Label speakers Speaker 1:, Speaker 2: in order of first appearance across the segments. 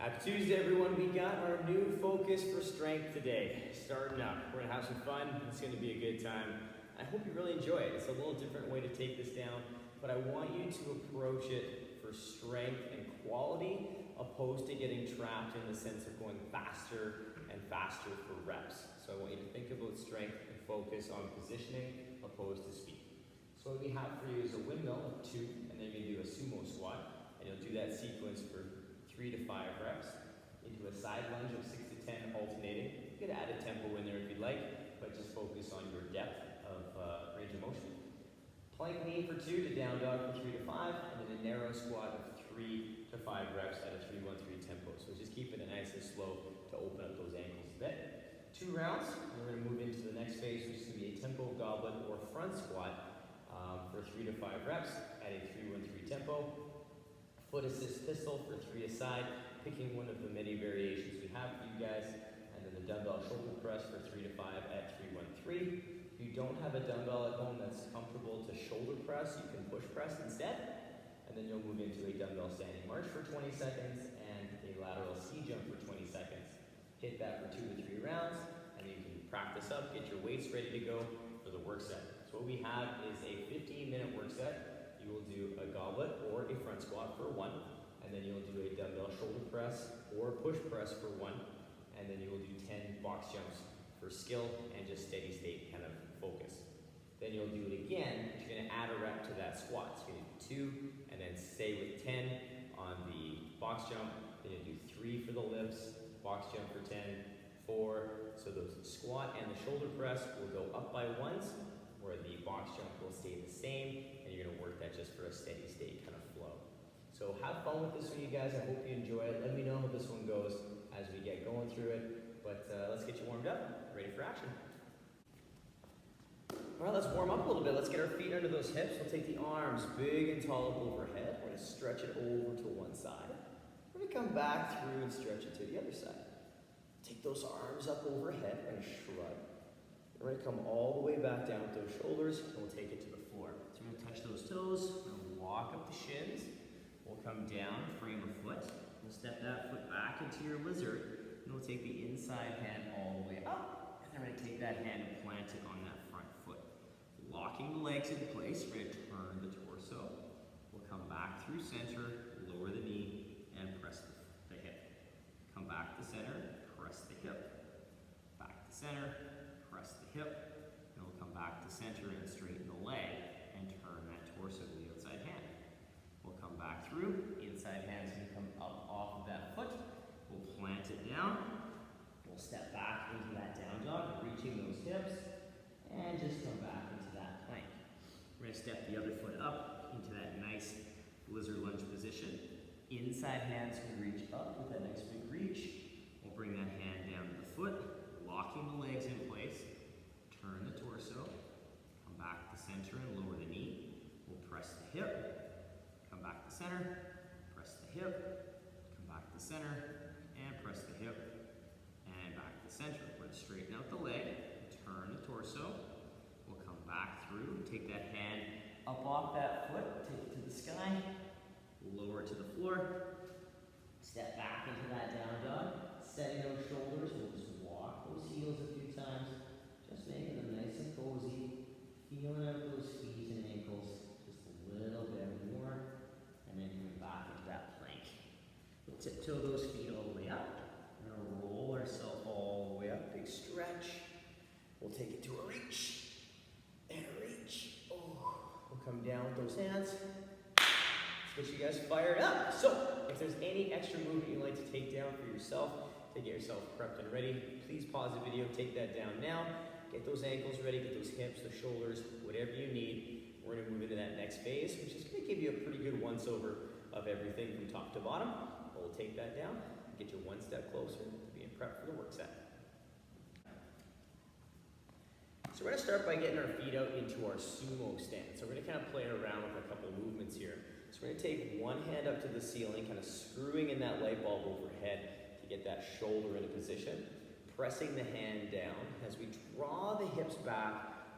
Speaker 1: Happy Tuesday, everyone. We got our new focus for strength today. Starting up. We're gonna have some fun. It's gonna be a good time. I hope you really enjoy it. It's a little different way to take this down, but I want you to approach it for strength and quality, opposed to getting trapped in the sense of going faster and faster for reps. So I want you to think about strength and focus on positioning opposed to speed. So what we have for you is a windmill of 2, and then you do a sumo squat, and you'll do that sequence for 3 to 5 reps, into a side lunge of 6 to 10 alternating. You could add a tempo in there if you'd like, but just focus on your depth of range of motion. Plank knee for 2 to down dog for 3 to 5, and then a narrow squat of 3 to 5 reps at a 3-1-3 tempo. So just keep it nice and slow to open up those ankles a bit. 2 rounds, and we're going to move into the next phase, which is going to be a tempo goblet or front squat for 3 to 5 reps at a 3-1-3 tempo. Foot assist pistol for 3 aside, picking one of the many variations we have for you guys, and then the dumbbell shoulder press for 3 to 5 at 3-1-3. If you don't have a dumbbell at home that's comfortable to shoulder press, you can push press instead, and then you'll move into a dumbbell standing march for 20 seconds and a lateral ski jump for 20 seconds. Hit that for 2 to 3 rounds, and you can practice up, get your weights ready to go for the work set. So what we have is a 15-minute work set. You will do a goblet or a front squat for 1, and then you'll do a dumbbell shoulder press or push press for 1, and then you will do 10 box jumps for skill and just steady state kind of focus. Then you'll do it again, but you're going to add a rep to that squat. So you're going to do 2, and then stay with 10 on the box jump. Then you'll do 3 for the lifts, box jump for 10, 4. So the squat and the shoulder press will go up by 1s, where the box jump will stay the same, and you're going to work that just for a steady state kind of flow. So have fun with this one, you guys. I hope you enjoy it. Let me know how this one goes as we get going through it. But let's get you warmed up, ready for action. All right, let's warm up a little bit. Let's get our feet under those hips. We'll take the arms big and tall up overhead. We're going to stretch it over to one side. We're going to come back through and stretch it to the other side. Take those arms up overhead. We're going to shrug. We're going to come all the way back down with those shoulders, and we'll take it to the floor. So we're going to touch those toes, we'll walk up the shins, we'll come down, frame a foot, we'll step that foot back into your lizard, and we'll take the inside hand all the way up, and then we're going to take that hand and plant it on that front foot. Locking the legs in place, we're going to turn the torso, we'll come back through center, lower the knee, and press the hip. Come back to center, press the hip, back to center, press the hip, and we'll come back to center and straighten the leg and turn that torso to the outside hand. We'll come back through, inside hand's gonna come up off of that foot. We'll plant it down. We'll step back into that down dog, reaching those hips, and just come back into that plank. We're gonna step the other foot up into that nice lizard lunge position. Inside hand's gonna reach up with that nice big reach. We'll bring that hand down to the foot, locking the legs in place, turn the torso, come back to center and lower the knee. We'll press the hip, come back to center, press the hip, come back to center, and press the hip, and back to center. We're going to straighten out the leg, turn the torso. We'll come back through, take that hand up off that foot, take it to the sky, lower it to the floor, step back into that down dog, setting those shoulders. We'll just walk those heels a few times, just making them nice and cozy, feeling out those feet and ankles just a little bit more, and then coming back into that plank. We'll tiptoe those feet all the way up. We're going to roll ourselves all the way up, big stretch. We'll take it to a reach, and a reach. Oh, we'll come down with those hands. Let's get you guys fired up. So, if there's any extra movement you'd like to take down for yourself, to get yourself prepped and ready, please pause the video, take that down now. Get those ankles ready, get those hips, the shoulders, whatever you need. We're going to move into that next phase, which is going to give you a pretty good once-over of everything from top to bottom. We'll take that down and get you one step closer to being prepped for the work set. So we're going to start by getting our feet out into our sumo stance. So we're going to kind of play around with a couple of movements here. So we're going to take one hand up to the ceiling, kind of screwing in that light bulb overhead, get that shoulder into position, pressing the hand down. As we draw the hips back,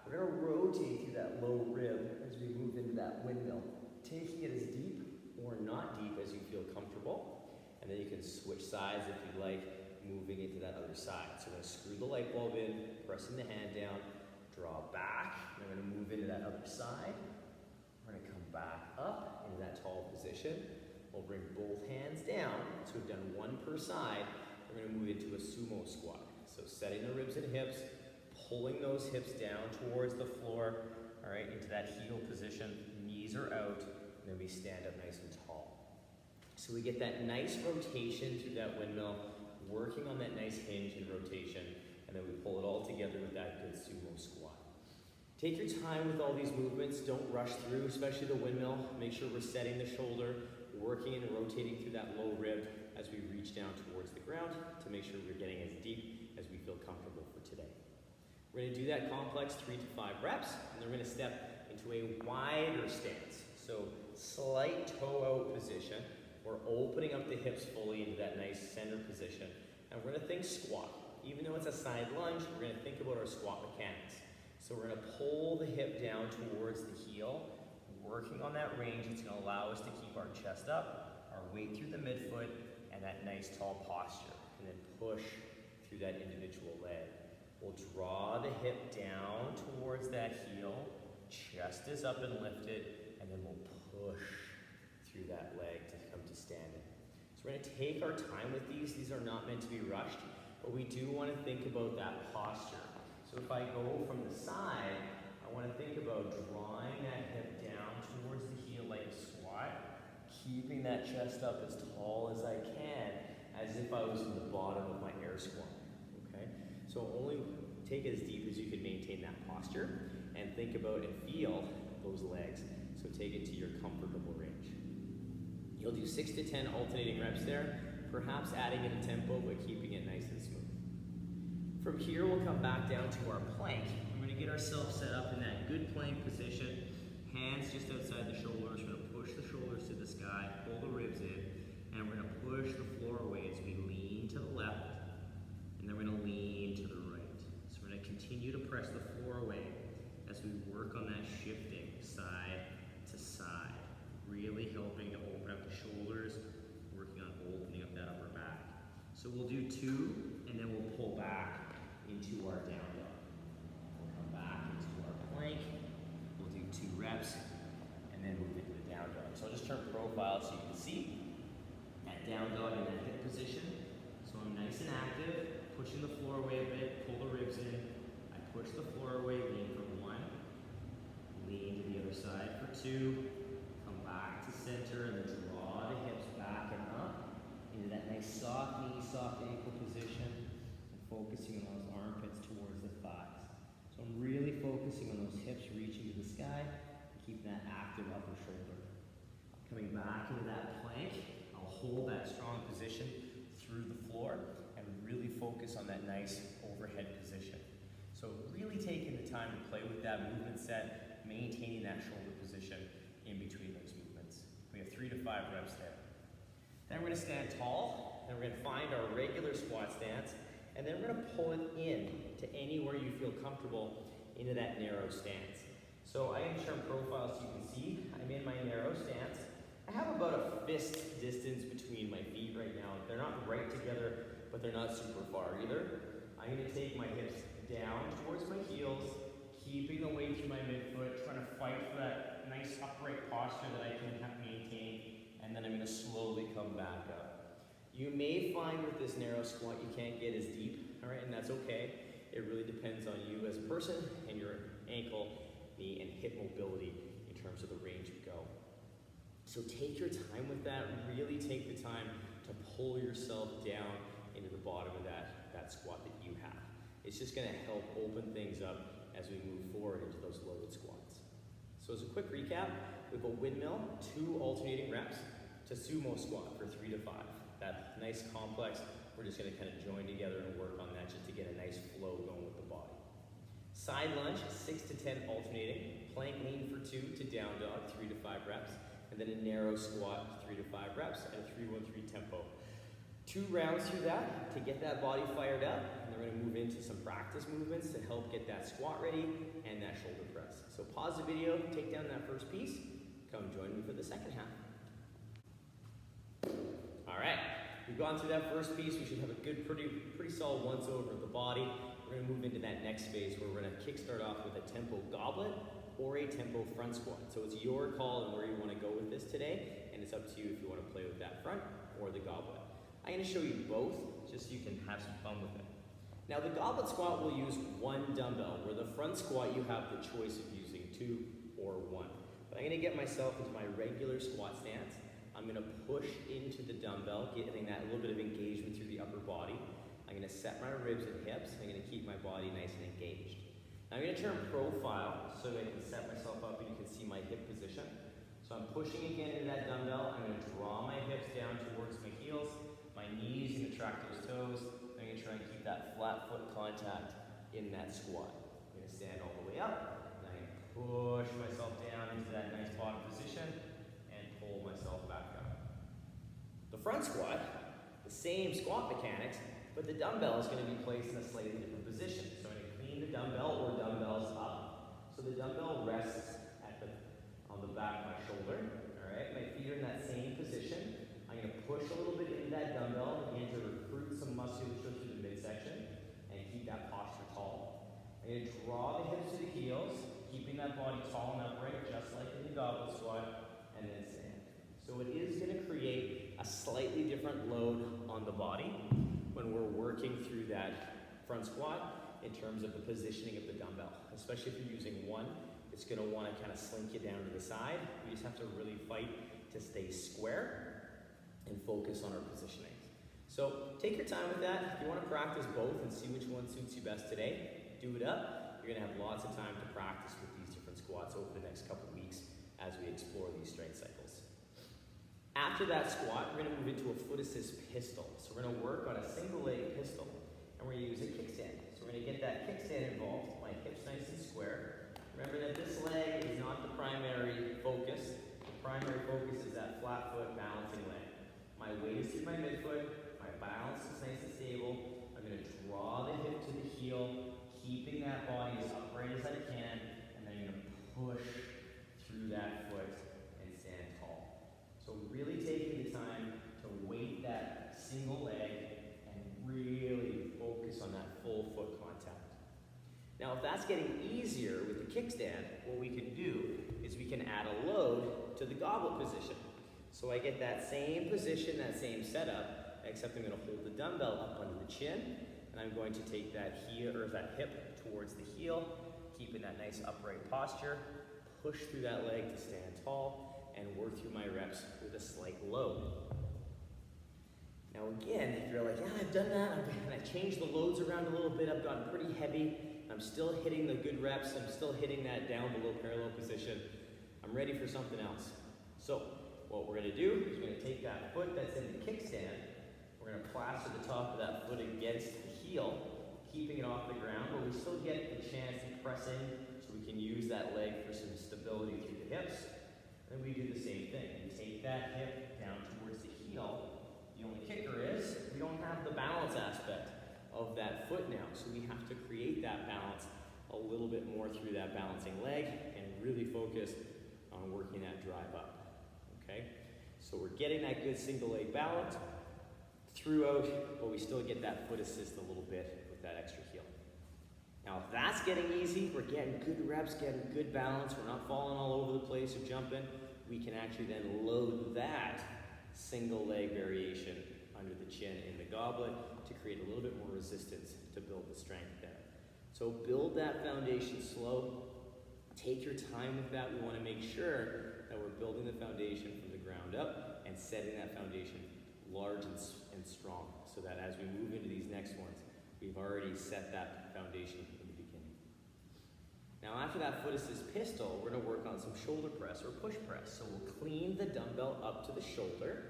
Speaker 1: we're going to rotate through that low rib as we move into that windmill, taking it as deep or not deep as you feel comfortable. And then you can switch sides if you like, moving into that other side. So we're gonna screw the light bulb in, pressing the hand down, draw back, and we're gonna move into that other side. We're gonna come back up into that tall position. We'll bring both hands down, so we've done one per side. We're gonna move into a sumo squat. So setting the ribs and hips, pulling those hips down towards the floor, all right, into that heel position. Knees are out, and then we stand up nice and tall. So we get that nice rotation through that windmill, working on that nice hinge and rotation, and then we pull it all together with that good sumo squat. Take your time with all these movements. Don't rush through, especially the windmill. Make sure we're setting the shoulder, working and rotating through that low rib as we reach down towards the ground to make sure we're getting as deep as we feel comfortable for today. We're gonna do that complex 3 to 5 reps, and then we're gonna step into a wider stance. So slight toe out position. We're opening up the hips fully into that nice center position. And we're gonna think squat. Even though it's a side lunge, we're gonna think about our squat mechanics. So we're gonna pull the hip down towards the heel, working on that range. It's gonna allow us to keep our chest up, our weight through the midfoot, and that nice tall posture. And then push through that individual leg. We'll draw the hip down towards that heel, chest is up and lifted, and then we'll push through that leg to come to standing. So we're gonna take our time with these. These are not meant to be rushed, but we do wanna think about that posture. So if I go from the side, I wanna think about drawing that hip down towards the heel like a squat, keeping that chest up as tall as I can, as if I was in the bottom of my air squat, okay? So only take it as deep as you can maintain that posture, and think about and feel those legs. So take it to your comfortable range. You'll do 6 to 10 alternating reps there, perhaps adding in a tempo, but keeping it nice and smooth. From here, we'll come back down to our plank. We're gonna get ourselves set up in that good plank position. Hands just outside the shoulders. We're gonna push the shoulders to the sky, pull the ribs in, and we're gonna push the floor away as we lean to the left, and then we're gonna lean to the right. So we're gonna continue to press the floor away as we work on that shifting side to side, really helping to open up the shoulders, working on opening up that upper back. So we'll do 2, and then we'll pull back into our down dog. We'll come back into our plank. We'll do 2 reps, and then move into the down dog. So I'll just turn profile so you can see that down dog in that hip position. So I'm nice and active, pushing the floor away a bit, pull the ribs in. I push the floor away, lean for 1, lean to the other side for 2, come back to center, and then draw the hips back and up into that nice soft knee, soft ankle position, and focusing on those armpits towards the thighs. So I'm really focusing on those hips reaching to the sky, and keeping that active upper shoulder. Coming back into that plank, I'll hold that strong position through the floor, and really focus on that nice overhead position. So really taking the time to play with that movement set, maintaining that shoulder position in between those movements. We have 3 to 5 reps there. Then we're gonna stand tall, and we're gonna find our regular squat stance, and then we're gonna pull it in to anywhere you feel comfortable into that narrow stance. So I can turn profile so you can see, I'm in my narrow stance. I have about a fist distance between my feet right now. They're not right together, but they're not super far either. I'm gonna take my hips down towards my heels, keeping the weight through my midfoot, trying to fight for that nice upright posture that I can maintain, and then I'm gonna slowly come back up. You may find with this narrow squat you can't get as deep, all right, and that's okay. It really depends on you as a person and your ankle, knee, and hip mobility in terms of the range you go. So take your time with that, really take the time to pull yourself down into the bottom of that squat that you have. It's just gonna help open things up as we move forward into those loaded squats. So as a quick recap, we have a windmill, 2 alternating reps, to sumo squat for 3 to 5. That nice complex, we're just gonna kind of join together and work on that just to get a nice flow going with the body. Side lunge, 6 to 10 alternating, plank lean for 2 to down dog, 3 to 5 reps, and then a narrow squat, 3 to 5 reps, and a 3-1-3 tempo. 2 rounds through that to get that body fired up, and then we're gonna move into some practice movements to help get that squat ready and that shoulder press. So pause the video, take down that first piece, come join me for the second half. All right, we've gone through that first piece, we should have a good, pretty solid once over of the body. We're gonna move into that next phase where we're gonna kickstart off with a tempo goblet or a tempo front squat. So it's your call and where you wanna go with this today, and it's up to you if you wanna play with that front or the goblet. I'm gonna show you both, just so you can have some fun with it. Now the goblet squat will use one dumbbell, where the front squat you have the choice of using 2 or 1. But I'm gonna get myself into my regular squat stance. I'm gonna push into the dumbbell, getting that little bit of engagement through the upper body. I'm gonna set my ribs and hips. I'm gonna keep my body nice and engaged. Now I'm gonna turn profile so I can set myself up and you can see my hip position. So I'm pushing again into that dumbbell. I'm gonna draw my hips down towards my heels. My knees gonna track those toes. I'm gonna try and keep that flat foot contact in that squat. I'm gonna stand all the way up. And I'm gonna push myself down into that nice bottom position and pull myself back up. The front squat, the same squat mechanics, but the dumbbell is going to be placed in a slightly different position. So I'm going to clean the dumbbell or dumbbells up. So the dumbbell rests on the back of my shoulder. All right, my feet are in that same position. I'm going to push a little bit into that dumbbell again to recruit some musculature through the midsection and keep that posture tall. I'm going to draw the hips to the heels, keeping that body tall and upright, just like in the goblet squat, and then stand. So it is going to create a slightly different load on the body when we're working through that front squat in terms of the positioning of the dumbbell. Especially if you're using one, it's going to want to kind of slink you down to the side. We just have to really fight to stay square and focus on our positioning. So take your time with that. If you want to practice both and see which one suits you best today, do it up. You're going to have lots of time to practice with these different squats over the next couple weeks as we explore these strength cycles. After that squat, we're going to move into a foot assist pistol. So we're going to work on a single leg pistol, and we're going to use a kickstand. So we're going to get that kickstand involved, my hips nice and square. Remember that this leg is not the primary focus. The primary focus is that flat foot balancing leg. My weight is through my midfoot, my balance is nice and stable. I'm going to draw the hip to the heel, keeping that body as upright as I can, and then I'm going to push through that foot and stand tall. So really taking the time to weight that single leg and really focus on that full foot contact. Now if that's getting easier with the kickstand, what we can do is we can add a load to the goblet position. So I get that same position, that same setup, except I'm going to hold the dumbbell up under the chin, and I'm going to take that heel or that hip towards the heel, keeping that nice upright posture, push through that leg to stand tall, and work through my reps with a slight load. Now again, if you're like, yeah, I've done that, and I changed the loads around a little bit, I've gotten pretty heavy, I'm still hitting the good reps, I'm still hitting that down below parallel position, I'm ready for something else. So what we're going to do is we're going to take that foot that's in the kickstand, we're going to plaster the top of that foot against the heel, keeping it off the ground, but we still get the chance to press in so we can use that leg for some stability through the hips. And we do the same thing. We take that hip down towards the heel. The only kicker is we don't have the balance aspect of that foot now, so we have to create that balance a little bit more through that balancing leg and really focus on working that drive up. Okay? So we're getting that good single leg balance throughout, but we still get that foot assist a little bit with that extra heel. Now if that's getting easy, we're getting good reps, getting good balance, we're not falling all over the place or jumping, we can actually then load that single leg variation under the chin in the goblet to create a little bit more resistance to build the strength there. So build that foundation slow, take your time with that. We want to make sure that we're building the foundation from the ground up and setting that foundation large and strong so that as we move into these next ones, we've already set that foundation in the beginning. Now after that foot assist pistol, we're going to work on some shoulder press or push press. So we'll clean the dumbbell up to the shoulder.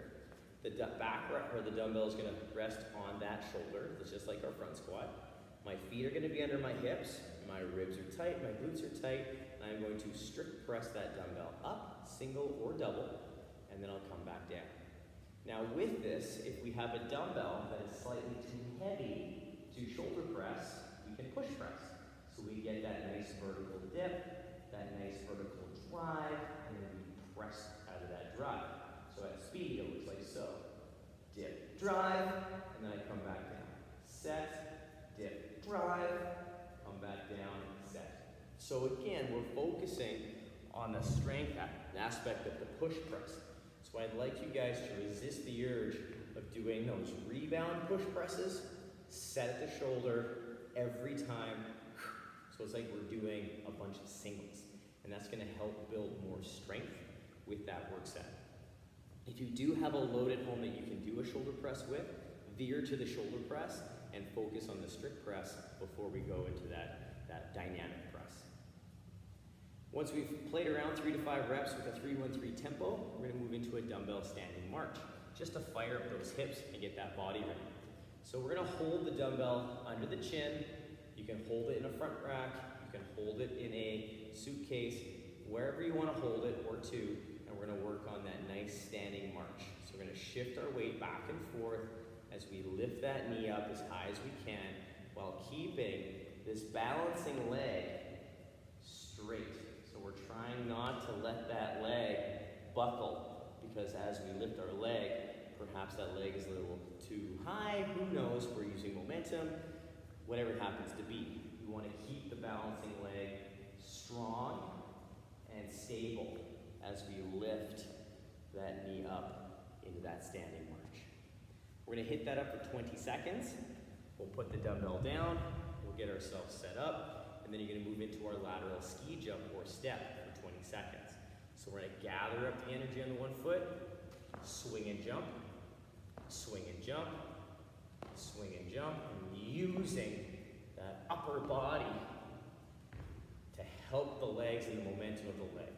Speaker 1: The dumbbell is going to rest on that shoulder. It's just like our front squat. My feet are going to be under my hips. My ribs are tight. My glutes are tight. And I'm going to strict press that dumbbell up, single or double, and then I'll come back down. Now with this, if we have a dumbbell that is slightly too heavy to shoulder press, we can push press. So we get that nice vertical dip, that nice vertical drive, and then we press out of that drive. So at speed, it looks like so. dip, drive, and then I come back down. Set, dip, drive, come back down, set. So again, we're focusing on the strength aspect of the push press. So I'd like you guys to resist the urge of doing those rebound push presses, set at the shoulder every time. So it's like we're doing a bunch of singles. And that's gonna help build more strength with that work set. If you do have a load at home that you can do a shoulder press with, veer to the shoulder press and focus on the strict press before we go into that dynamic press. Once we've played around 3 to 5 reps with a 3-1-3 tempo, we're gonna move into a dumbbell standing march, just to fire up those hips and get that body ready. So we're gonna hold the dumbbell under the chin. You can hold it in a front rack, you can hold it in a suitcase, wherever you wanna hold it, or two, and we're gonna work on that nice standing march. So we're gonna shift our weight back and forth as we lift that knee up as high as we can, while keeping this balancing leg straight. So we're trying not to let that leg buckle, because as we lift our leg, perhaps that leg is a little too high, who knows, we're using momentum, whatever it happens to be. We want to keep the balancing leg strong and stable as we lift that knee up into that standing march. We're going to hit that up for 20 seconds. We'll put the dumbbell down, we'll get ourselves set up, and then you're going to move into our lateral ski jump or step for 20 seconds. So we're going to gather up the energy on the one foot, swing and jump, swing and jump, swing and jump, and using that upper body to help the legs and the momentum of the leg.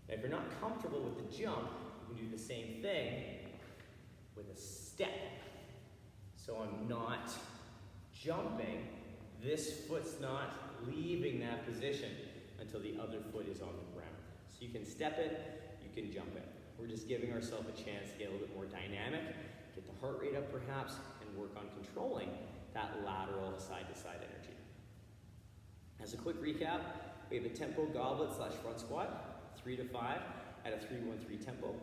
Speaker 1: Now, if you're not comfortable with the jump, you can do the same thing with a step. So I'm not jumping, this foot's not leaving that position until the other foot is on the ground. So you can step it, you can jump it. We're just giving ourselves a chance to get a little bit more dynamic, get the heart rate up perhaps, and work on controlling that lateral side-to-side energy. As a quick recap, we have a tempo goblet / front squat, 3 to 5 at a 3-1-3 tempo.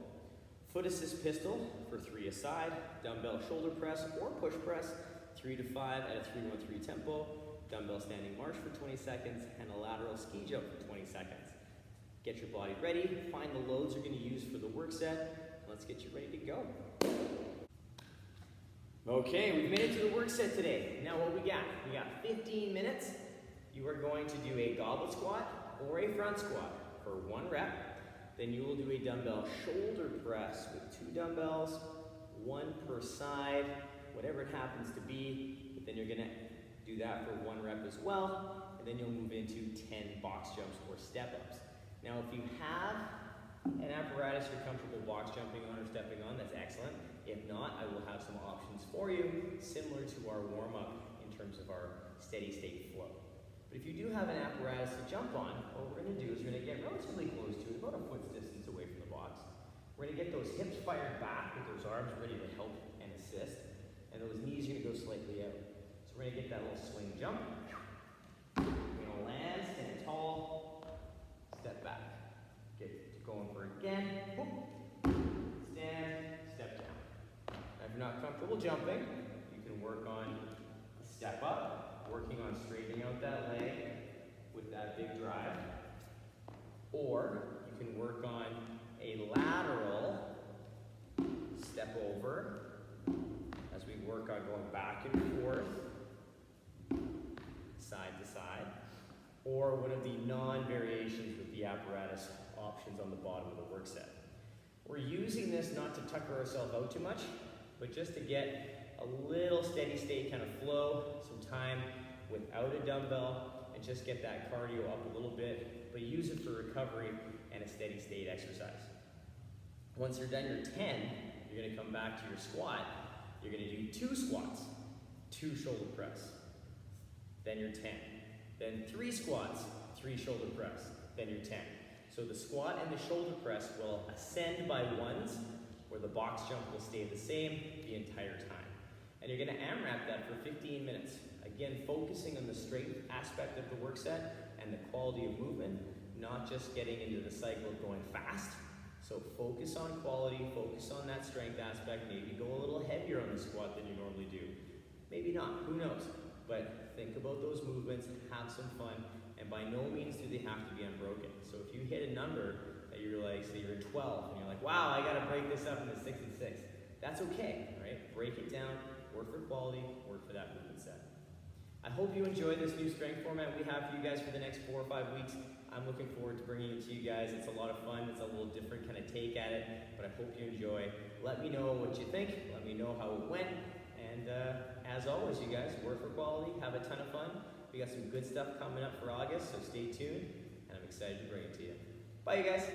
Speaker 1: Foot assist pistol for 3 a side, dumbbell shoulder press or push press, 3 to 5 at a 3-1-3 tempo, dumbbell standing march for 20 seconds, and a lateral ski jump for 20 seconds. Get your body ready, find the loads you're going to use for the work set, and let's get you ready to go. Okay, we've made it to the work set today. Now what we got? We got 15 minutes. You are going to do a goblet squat or a front squat for 1 rep. Then you will do a dumbbell shoulder press with 2 dumbbells, 1 per side, whatever it happens to be. But then you're going to do that for 1 rep as well. And then you'll move into 10 box jumps or step-ups. Now if you have an apparatus you're comfortable box jumping on or stepping on, that's excellent. If not, I will have some options for you, similar to our warm-up in terms of our steady state flow. But if you do have an apparatus to jump on, what we're going to do is we're going to get relatively close to it, about a foot's distance away from the box. We're going to get those hips fired back with those arms ready to help and assist, and those knees are going to go slightly out. So we're going to get that little swing jump. We're going to land, stand tall, step back. Get going for it again. Stand, step down. Now, if you're not comfortable jumping, you can work on a step up, working on straightening out that leg with that big drive. Or you can work on a lateral step over as we work on going back and forth, side to side. Or one of the non-variations with the apparatus options on the bottom of the work set. We're using this not to tucker ourselves out too much, but just to get a little steady state kind of flow, some time without a dumbbell, and just get that cardio up a little bit, but use it for recovery and a steady state exercise. Once you're done your 10, you're going to come back to your squat. You're going to do 2 squats, 2 shoulder press, then your 10. Then 3 squats, 3 shoulder press, then your 10. So the squat and the shoulder press will ascend by ones, where the box jump will stay the same the entire time. And you're going to AMRAP that for 15 minutes. Again, focusing on the strength aspect of the work set and the quality of movement, not just getting into the cycle of going fast. So So focus on quality, focus on that strength aspect, maybe go a little heavier on the squat than you normally do. Maybe not, who knows? But think about those movements, have some fun, and by no means do they have to be unbroken. So if you hit a number that you're like, say you're 12, and you're like, wow, I gotta break this up into 6 and 6. That's okay, right? Break it down, work for quality, work for that movement set. I hope you enjoy this new strength format we have for you guys for the next 4 or 5 weeks. I'm looking forward to bringing it to you guys. It's a lot of fun. It's a little different kind of take at it, but I hope you enjoy. Let me know what you think. Let me know how it went. And as always, you guys, work for quality, have a ton of fun. We got some good stuff coming up for August, so stay tuned, and I'm excited to bring it to you. Bye, you guys.